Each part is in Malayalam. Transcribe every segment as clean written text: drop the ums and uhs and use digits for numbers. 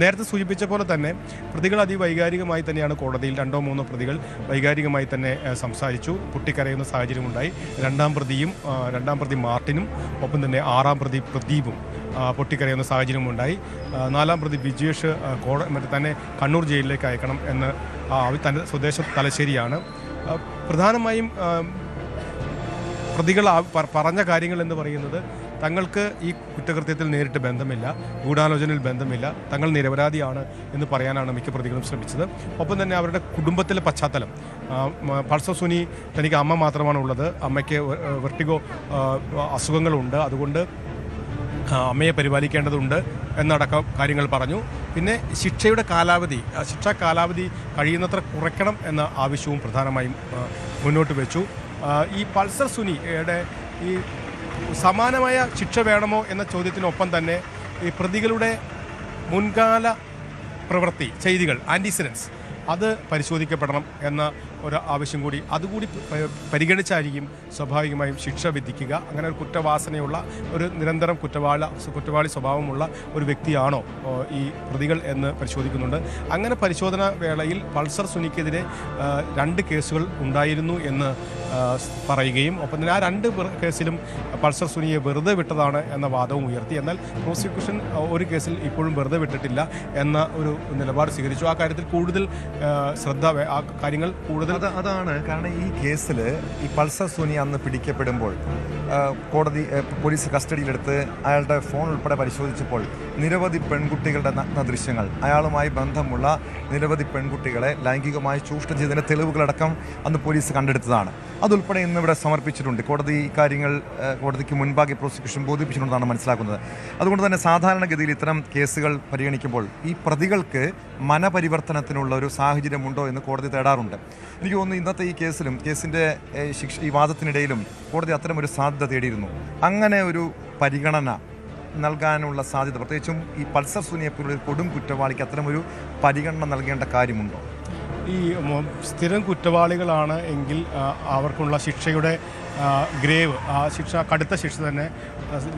നേരത്തെ സൂചിപ്പിച്ച പോലെ തന്നെ പ്രതികൾ അതിവൈകാരികമായി തന്നെയാണ് കോടതിയിൽ 2-3 പ്രതികൾ വൈകാരികമായി തന്നെ സംസാരിച്ചു. പൊട്ടിക്കരയുന്ന സാഹചര്യമുണ്ടായി. രണ്ടാം പ്രതി മാർട്ടിനും ഒപ്പം തന്നെ 6-ാം പ്രതി പ്രദീപും പൊട്ടിക്കരയുന്ന സാഹചര്യമുണ്ടായി. 4-ാം പ്രതി വിജേഷ് തന്നെ കണ്ണൂർ ജയിലിലേക്ക് അയക്കണം എന്ന് തൻ്റെ സ്വദേശം തലശ്ശേരിയാണ്. പ്രധാനമായും പ്രതികൾ പറഞ്ഞ കാര്യങ്ങൾ എന്ന് പറയുന്നത് തങ്ങൾക്ക് ഈ കുറ്റകൃത്യത്തിൽ നേരിട്ട് ബന്ധമില്ല, ഗൂഢാലോചനയിൽ ബന്ധമില്ല, തങ്ങൾ നിരപരാധിയാണ് എന്ന് പറയാനാണ് മിക്ക പ്രതികളും ശ്രമിച്ചത്. ഒപ്പം തന്നെ അവരുടെ കുടുംബത്തിലെ പശ്ചാത്തലം, പൾസർ സുനി തനിക്ക് അമ്മ മാത്രമാണ് ഉള്ളത്, അമ്മയ്ക്ക് വെർട്ടിഗോ അസുഖങ്ങളുണ്ട്, അതുകൊണ്ട് അമ്മയെ പരിപാലിക്കേണ്ടതുണ്ട് എന്നടക്കം കാര്യങ്ങൾ പറഞ്ഞു. പിന്നെ ശിക്ഷാ കാലാവധി കഴിയുന്നത്ര കുറയ്ക്കണം എന്ന ആവശ്യവും പ്രധാനമായും മുന്നോട്ട് വെച്ചു. ഈ പൾസർ സുനിയുടെ ഈ സമാനമായ ശിക്ഷ വേണമോ എന്ന ചോദ്യത്തിനൊപ്പം തന്നെ ഈ പ്രതികളുടെ മുൻകാല ചെയ്തികൾ ആൻറ്റിസിഡൻസ് അത് പരിശോധിക്കപ്പെടണം എന്ന ഒരു ആവശ്യം കൂടി അതുകൂടി പരിഗണിച്ചായിരിക്കും സ്വാഭാവികമായും ശിക്ഷ വിധിക്കുക. അങ്ങനെ ഒരു കുറ്റവാസനയുള്ള ഒരു നിരന്തരം കുറ്റവാളി സ്വഭാവമുള്ള ഒരു വ്യക്തിയാണോ ഈ പ്രതികൾ എന്ന് പരിശോധിക്കുന്നുണ്ട്. അങ്ങനെ പരിശോധനാ വേളയിൽ പൾസർ സുനിക്കെതിരെ 2 കേസുകൾ ഉണ്ടായിരുന്നു എന്ന് പറയുകയും ഒപ്പം തന്നെ ആ 2 കേസിലും പൾസർ സുനിയെ വെറുതെ വിട്ടതാണ് എന്ന വാദവും ഉയർത്തി. എന്നാൽ പ്രോസിക്യൂഷൻ ഒരു കേസിൽ ഇപ്പോഴും വെറുതെ വിട്ടിട്ടില്ല എന്ന ഒരു നിലപാട് സ്വീകരിച്ചു. ആ കാര്യത്തിൽ കൂടുതൽ ആ കാര്യങ്ങൾ കൂടുതൽ അതാണ് കാരണം ഈ കേസിൽ ഈ പൾസർ സുനി അന്ന് പിടിക്കപ്പെടുമ്പോൾ പോലീസ് കസ്റ്റഡിയിലെടുത്ത് അയാളുടെ ഫോൺ ഉൾപ്പെടെ പരിശോധിച്ചപ്പോൾ നിരവധി പെൺകുട്ടികളുടെ നഗ്ന ദൃശ്യങ്ങൾ, അയാളുമായി ബന്ധമുള്ള നിരവധി പെൺകുട്ടികളെ ലൈംഗികമായി ചൂഷണം ചെയ്തതിൻ്റെ തെളിവുകളടക്കം അന്ന് പോലീസ് കണ്ടെടുത്തതാണ്. അതുൾപ്പെടെ ഇന്നിവിടെ സമർപ്പിച്ചിട്ടുണ്ട്. കോടതിക്ക് മുൻപാകെ പ്രോസിക്യൂഷൻ ബോധിപ്പിച്ചിട്ടുണ്ടെന്നാണ് മനസ്സിലാക്കുന്നത്. അതുകൊണ്ട് തന്നെ സാധാരണഗതിയിൽ ഇത്തരം കേസുകൾ പരിഗണിക്കുമ്പോൾ ഈ പ്രതികൾക്ക് മനപരിവർത്തനത്തിനുള്ള ഒരു സാഹചര്യമുണ്ടോ എന്ന് കോടതി തേടാറുണ്ട്. എനിക്ക് തോന്നുന്നു ഇന്നത്തെ ഈ കേസിൻ്റെ ഈ വാദത്തിനിടയിലും കോടതി അത്തരമൊരു സാധ്യത തേടിയിരുന്നു. അങ്ങനെ ഒരു പരിഗണന നൽകാനുള്ള സാധ്യത, പ്രത്യേകിച്ചും ഈ പൾസർ സുനിയെപ്പോലുള്ള കൊടും കുറ്റവാളിക്ക് അത്തരമൊരു പരിഗണന നൽകേണ്ട കാര്യമുണ്ടോ? ഈ സ്ഥിരം കുറ്റവാളികളാണ് എങ്കിൽ അവർക്കുള്ള ശിക്ഷയുടെ കടുത്ത ശിക്ഷ തന്നെ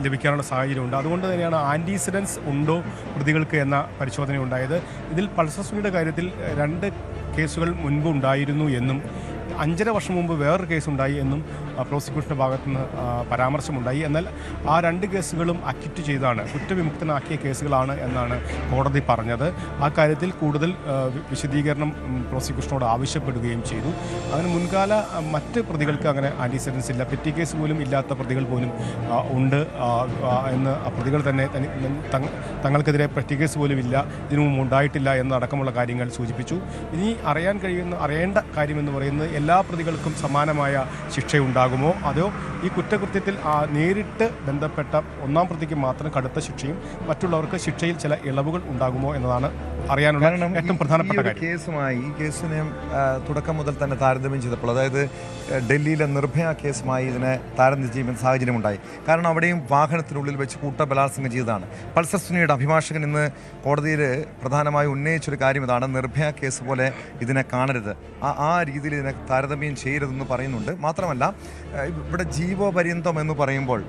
ലഭിക്കാനുള്ള സാഹചര്യമുണ്ട്. അതുകൊണ്ട് തന്നെയാണ് ആൻറ്റിസിഡൻസ് ഉണ്ടോ പ്രതികൾക്ക് എന്ന പരിശോധന ഉണ്ടായത്. ഇതിൽ പൾസർ സുനിയുടെ കാര്യത്തിൽ 2 കേസുകൾ മുൻപ് ഉണ്ടായിരുന്നു എന്നും 5.5 വർഷം മുമ്പ് വേറൊരു കേസുണ്ടായി എന്നും പ്രോസിക്യൂഷൻ്റെ ഭാഗത്തുനിന്ന് പരാമർശമുണ്ടായി. എന്നാൽ ആ 2 കേസുകളും അക്വിറ്റ് ചെയ്താണ്, കുറ്റവിമുക്തനാക്കിയ കേസുകളാണ് എന്നാണ് കോടതി പറഞ്ഞത്. ആ കാര്യത്തിൽ കൂടുതൽ വിശദീകരണം പ്രോസിക്യൂഷനോട് ആവശ്യപ്പെടുകയും ചെയ്തു. അതിന് മുൻകാല മറ്റ് പ്രതികൾക്ക് അങ്ങനെ ആൻറ്റിസിഡൻസ് ഇല്ല, പെറ്റി കേസ് പോലും ഇല്ലാത്ത പ്രതികൾ പോലും ഉണ്ട് എന്ന് പ്രതികൾ തന്നെ തങ്ങൾക്കെതിരെ പെറ്റി കേസ് പോലും ഇല്ല, ഇതിനു മുമ്പ് ഉണ്ടായിട്ടില്ല എന്നടക്കമുള്ള കാര്യങ്ങൾ സൂചിപ്പിച്ചു. ഇനി അറിയേണ്ട കാര്യമെന്ന് പറയുന്നത് എല്ലാ പ്രതികൾക്കും സമാനമായ ശിക്ഷയുണ്ടാകുമോ, അതോ ഈ കുറ്റകൃത്യത്തിൽ നേരിട്ട് ബന്ധപ്പെട്ട 1-ാം പ്രതിക്ക് മാത്രം കടുത്ത ശിക്ഷയും മറ്റുള്ളവർക്ക് ശിക്ഷയിൽ ചില ഇളവുകൾ ഉണ്ടാകുമോ എന്നതാണ് അറിയാനുള്ള ഏറ്റവും പ്രധാനപ്പെട്ട കാര്യം. ഈ കേസിനെ തുടക്കം മുതൽ തന്നെ താരതമ്യം ചെയ്തപ്പോൾ, അതായത് ഡൽഹിയിലെ നിർഭയ കേസുമായി ഇതിനെ താരതമ്യം ചെയ്യുന്ന സാഹചര്യമുണ്ടായി. കാരണം അവിടെയും വാഹനത്തിനുള്ളിൽ വെച്ച് കൂട്ടബലാത്സംഗം ചെയ്തതാണ്. പൾസർ സുനിയുടെ അഭിഭാഷകൻ ഇന്ന് കോടതിയിൽ പ്രധാനമായി ഉന്നയിച്ചൊരു കാര്യം ഇതാണ്: നിർഭയ കേസ് പോലെ ഇതിനെ കാണരുത്, ആ രീതിയിൽ ഇതിനെ താരതമ്യം ചെയ്യരുതെന്ന് പറയുന്നുണ്ട്. മാത്രമല്ല, ഇവിടെ ജീവപര്യന്തം എന്ന് പറയുമ്പോൾ,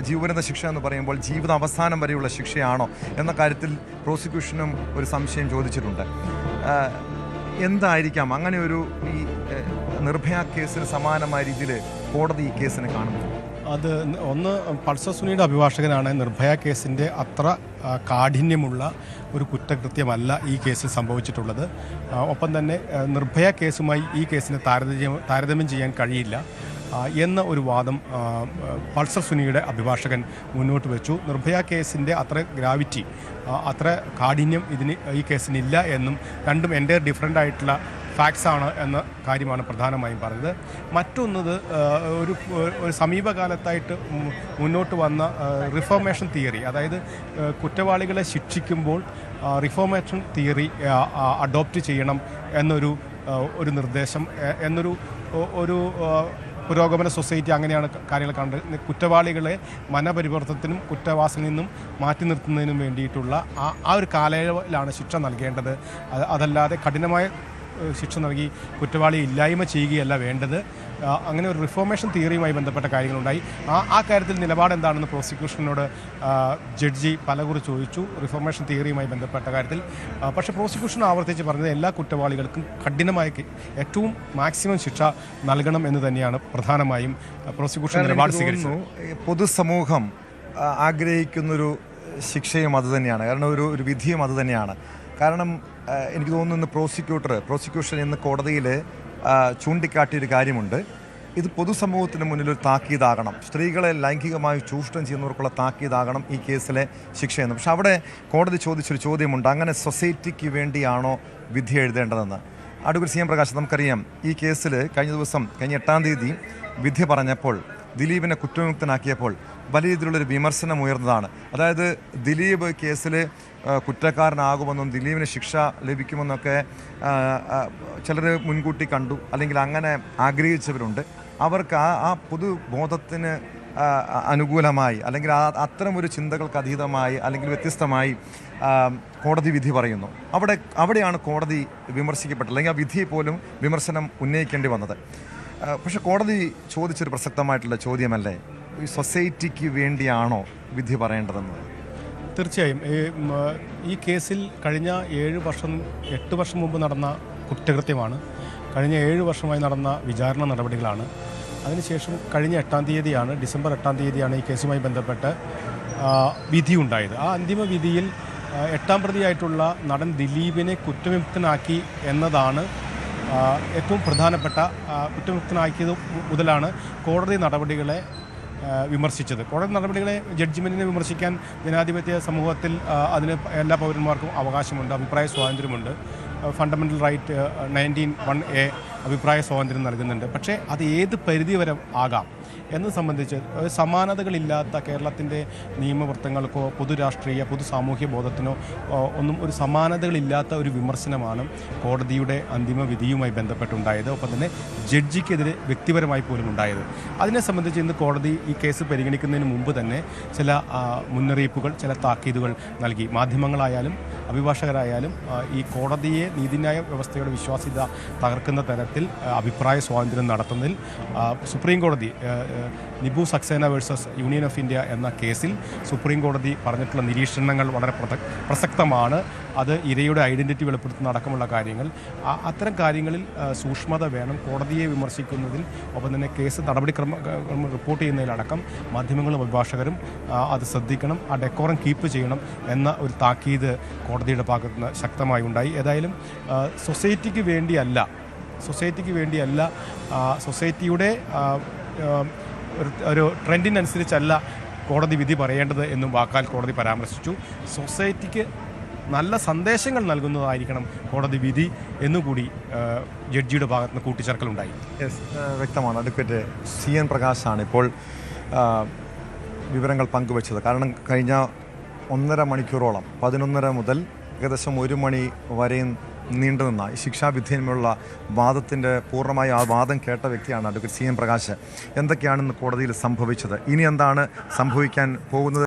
ജീവപര്യന്ത ശിക്ഷ എന്ന് പറയുമ്പോൾ ജീവിത അവസാനം വരെയുള്ള ശിക്ഷയാണോ എന്ന കാര്യത്തിൽ പ്രോസിക്യൂഷനും ഒരു സംശയം ചോദിച്ചിട്ടുണ്ട്. എന്തായിരിക്കാം അങ്ങനെ ഒരു ഈ നിർഭയ കേസിന് സമാനമായ രീതിയിൽ കോടതി ഈ കേസിനെ കാണുന്നു? അത് ഒന്ന്, പൾസർ സുനിയുടെ അഭിഭാഷകനാണ് താരതമ്യ കേസിൻ്റെ അത്ര കാഠിന്യമുള്ള ഒരു കുറ്റകൃത്യമല്ല ഈ കേസിൽ സംഭവിച്ചിട്ടുള്ളത്. ഒപ്പം തന്നെ നിർഭയ കേസുമായി ഈ കേസിനെ താരതമ്യം ചെയ്യാൻ കഴിയില്ല എന്ന ഒരു വാദം പൾസർ സുനിയുടെ അഭിഭാഷകൻ മുന്നോട്ട് വെച്ചു. നിർഭയ കേസിൻ്റെ അത്ര ഗ്രാവിറ്റി, അത്ര കാഠിന്യം ഈ കേസിനില്ല എന്നും, രണ്ടും എൻ്റയർ ഡിഫറൻ്റ് ആയിട്ടുള്ള ഫാക്ട്സ് ആണ് എന്ന കാര്യമാണ് പ്രധാനമായും പറഞ്ഞത്. മറ്റൊന്നത്, ഒരു സമീപകാലത്തായിട്ട് മുന്നോട്ട് വന്ന റിഫോർമേഷൻ തിയറി, അതായത് കുറ്റവാളികളെ ശിക്ഷിക്കുമ്പോൾ റിഫോർമേഷൻ തിയറി അഡോപ്റ്റ് ചെയ്യണം എന്നൊരു നിർദ്ദേശം, ഒരു പുരോഗമന സൊസൈറ്റി അങ്ങനെയാണ് കാര്യങ്ങൾ കണ്ടത്. കുറ്റവാളികളെ മനപരിവർത്തനത്തിനും കുറ്റവാസനയിൽ നിന്നും മാറ്റി നിർത്തുന്നതിനും വേണ്ടിയിട്ടുള്ള ആ ഒരു കാലയളവിലാണ് ശിക്ഷ നൽകേണ്ടത്. അതല്ലാതെ കഠിനമായ ശിക്ഷ നൽകി കുറ്റവാളിയെ ഇല്ലായ്മ ചെയ്യുകയല്ല വേണ്ടത്. അങ്ങനെ ഒരു റിഫോർമേഷൻ തിയറിയുമായി ബന്ധപ്പെട്ട കാര്യങ്ങളുണ്ടായി. ആ കാര്യത്തിൽ നിലപാട് എന്താണെന്ന് പ്രോസിക്യൂഷനോട് ജഡ്ജി പലകുറി ചോദിച്ചു റിഫോർമേഷൻ തിയറിയുമായി ബന്ധപ്പെട്ട കാര്യത്തിൽ. പക്ഷേ പ്രോസിക്യൂഷൻ ആവർത്തിച്ച് പറഞ്ഞത് എല്ലാ കുറ്റവാളികൾക്കും കഠിനമായ ഏറ്റവും മാക്സിമം ശിക്ഷ നൽകണം എന്ന് തന്നെയാണ് പ്രധാനമായും പ്രോസിക്യൂഷൻ നിലപാട് സ്വീകരിച്ചത്. പൊതുസമൂഹം ആഗ്രഹിക്കുന്നൊരു ശിക്ഷയും അതുതന്നെയാണ്, കാരണം ഒരു വിധിയും അതുതന്നെയാണ്. കാരണം എനിക്ക് തോന്നുന്നു പ്രോസിക്യൂഷൻ ഇന്ന് കോടതിയിൽ ചൂണ്ടിക്കാട്ടിയൊരു കാര്യമുണ്ട്. ഇത് പൊതുസമൂഹത്തിന് മുന്നിൽ ഒരു താക്കീതാകണം, സ്ത്രീകളെ ലൈംഗികമായി ചൂഷണം ചെയ്യുന്നവർക്കുള്ള താക്കീതാകണം ഈ കേസിലെ ശിക്ഷയെന്ന്. പക്ഷെ അവിടെ കോടതി ചോദിച്ചൊരു ചോദ്യമുണ്ട്, അങ്ങനെ സൊസൈറ്റിക്ക് വേണ്ടിയാണോ വിധി എഴുതേണ്ടതെന്ന്. അഡ്വക്കേറ്റ് CM പ്രകാശ്, നമുക്കറിയാം ഈ കേസിൽ കഴിഞ്ഞ 8-ാം തീയതി വിധി പറഞ്ഞപ്പോൾ, ദിലീപിനെ കുറ്റവിമുക്തനാക്കിയപ്പോൾ വലിയ രീതിയിലുള്ളൊരു വിമർശനം ഉയർന്നതാണ്. അതായത് ദിലീപ് കേസിൽ കുറ്റക്കാരനാകുമെന്നും ദിലീപിന് ശിക്ഷ ലഭിക്കുമെന്നൊക്കെ ചിലർ മുൻകൂട്ടി കണ്ടു, അല്ലെങ്കിൽ അങ്ങനെ ആഗ്രഹിച്ചവരുണ്ട്. അവർക്ക് ആ പൊതുബോധത്തിന് അനുകൂലമായി, അല്ലെങ്കിൽ അത്തരമൊരു ചിന്തകൾക്ക് അതീതമായി, അല്ലെങ്കിൽ വ്യത്യസ്തമായി കോടതി വിധി പറയുന്നു. അവിടെയാണ് കോടതി വിമർശിക്കപ്പെട്ടത്, അല്ലെങ്കിൽ ആ വിധിയെ പോലും വിമർശനം ഉന്നയിക്കേണ്ടി വന്നത്. പക്ഷെ കോടതി ചോദിച്ചൊരു പ്രസക്തമായിട്ടുള്ള ചോദ്യമല്ലേ, ഈ സൊസൈറ്റിക്ക് വേണ്ടിയാണോ വിധി പറയേണ്ടതെന്ന്? തീർച്ചയായും ഈ കേസിൽ കഴിഞ്ഞ 8 വർഷം മുമ്പ് നടന്ന കുറ്റകൃത്യമാണ്. കഴിഞ്ഞ 7 വർഷമായി നടന്ന വിചാരണ നടപടികളാണ്. അതിനുശേഷം കഴിഞ്ഞ 8-ാം തീയതിയാണ്, ഡിസംബർ 8-ാം തീയതിയാണ് ഈ കേസുമായി ബന്ധപ്പെട്ട് വിധി ഉണ്ടായത്. ആ അന്തിമ വിധിയിൽ 8-ാം പ്രതിയായിട്ടുള്ള നടൻ ദിലീപിനെ കുറ്റവിമുക്തനാക്കി എന്നതാണ് ഏറ്റവും പ്രധാനപ്പെട്ട. കുറ്റമുക്തനാക്കിയത് മുതലാണ് കോടതി നടപടികളെ വിമർശിച്ചത്. കോടതി നടപടികളെ, ജഡ്ജ്മെൻറ്റിനെ വിമർശിക്കാൻ ജനാധിപത്യ സമൂഹത്തിൽ അതിന് എല്ലാ പൗരന്മാർക്കും അവകാശമുണ്ട്, അഭിപ്രായ സ്വാതന്ത്ര്യമുണ്ട്. ഫണ്ടമെൻ്റൽ റൈറ്റ് 19(1)(a) അഭിപ്രായ സ്വാതന്ത്ര്യം നൽകുന്നുണ്ട്. പക്ഷേ അത് ഏത് പരിധി വരെ ആകാം എന്നത് സംബന്ധിച്ച് സമാനതകളില്ലാത്ത കേരളത്തിൻ്റെ നിയമവൃത്തങ്ങൾക്കോ പൊതു സാമൂഹ്യ ബോധത്തിനോ ഒന്നും ഒരു സമാനതകളില്ലാത്ത ഒരു വിമർശനമാണ് കോടതിയുടെ അന്തിമ വിധിയുമായി ബന്ധപ്പെട്ടുണ്ടായത്. ഒപ്പം തന്നെ ജഡ്ജിക്കെതിരെ വ്യക്തിപരമായി പോലും ഉണ്ടായത്. അതിനെ സംബന്ധിച്ച് ഇന്ന് കോടതി ഈ കേസ് പരിഗണിക്കുന്നതിന് മുമ്പ് തന്നെ ചില മുന്നറിയിപ്പുകൾ, ചില താക്കീതുകൾ നൽകി. മാധ്യമങ്ങളായാലും അഭിഭാഷകരായാലും ഈ കോടതിയെ, നീതിന്യായ വ്യവസ്ഥയുടെ വിശ്വാസ്യത തകർക്കുന്ന തരത്തിൽ അഭിപ്രായ സ്വാതന്ത്ര്യം നടത്തുന്നതിൽ സുപ്രീം കോടതി Nibu Saxena versus union of India എന്ന കേസിൽ സുപ്രീം കോടതി പറഞ്ഞിട്ടുള്ള നിരീക്ഷണങ്ങൾ വളരെ പ്രസക്തമാണ്. അത് ഇരയുടെ ഐഡൻറ്റിറ്റി വെളിപ്പെടുത്തുന്ന അടക്കമുള്ള കാര്യങ്ങൾ, അത്തരം കാര്യങ്ങളിൽ സൂക്ഷ്മത വേണം. കോടതിയെ വിമർശിക്കുന്നതിൽ, ഒപ്പം തന്നെ കേസ് നടപടിക്രമം റിപ്പോർട്ട് ചെയ്യുന്നതിലടക്കം മാധ്യമങ്ങളും അഭിഭാഷകരും അത് ശ്രദ്ധിക്കണം, ആ ഡെക്കോറം കീപ്പ് ചെയ്യണം എന്ന ഒരു താക്കീത് കോടതിയുടെ ഭാഗത്ത് നിന്ന് ശക്തമായി ഉണ്ടായി. ഏതായാലും സൊസൈറ്റിക്ക് വേണ്ടിയല്ല, സൊസൈറ്റിയുടെ ഒരു ട്രെൻഡിനനുസരിച്ചല്ല കോടതി വിധി പറയേണ്ടത് എന്നും വാക്കാൽ കോടതി പരാമർശിച്ചു. സൊസൈറ്റിക്ക് നല്ല സന്ദേശങ്ങൾ നൽകുന്നതായിരിക്കണം കോടതി വിധി എന്നുകൂടി ജഡ്ജിയുടെ ഭാഗത്ത് നിന്ന് കൂട്ടിച്ചേർക്കലുണ്ടായി. വ്യക്തമാണ്. അഡ്വക്കേറ്റ് CN പ്രകാശാണ് ഇപ്പോൾ വിവരങ്ങൾ പങ്കുവച്ചത്. കാരണം കഴിഞ്ഞ 1.5 മണിക്കൂറോളം, 11:30 മുതൽ ഏകദേശം 1 മണി വരെയും നീണ്ടുനിന്ന ഈ ശിക്ഷാവിധിയിന്മേലുള്ള വാദത്തിൻ്റെ പൂർണ്ണമായി ആ വാദം കേട്ട വ്യക്തിയാണ് അഡ്വക്കേറ്റ് CN പ്രകാശ്. എന്തൊക്കെയാണെന്ന് കോടതിയിൽ സംഭവിച്ചത്, ഇനി എന്താണ് സംഭവിക്കാൻ പോകുന്നത്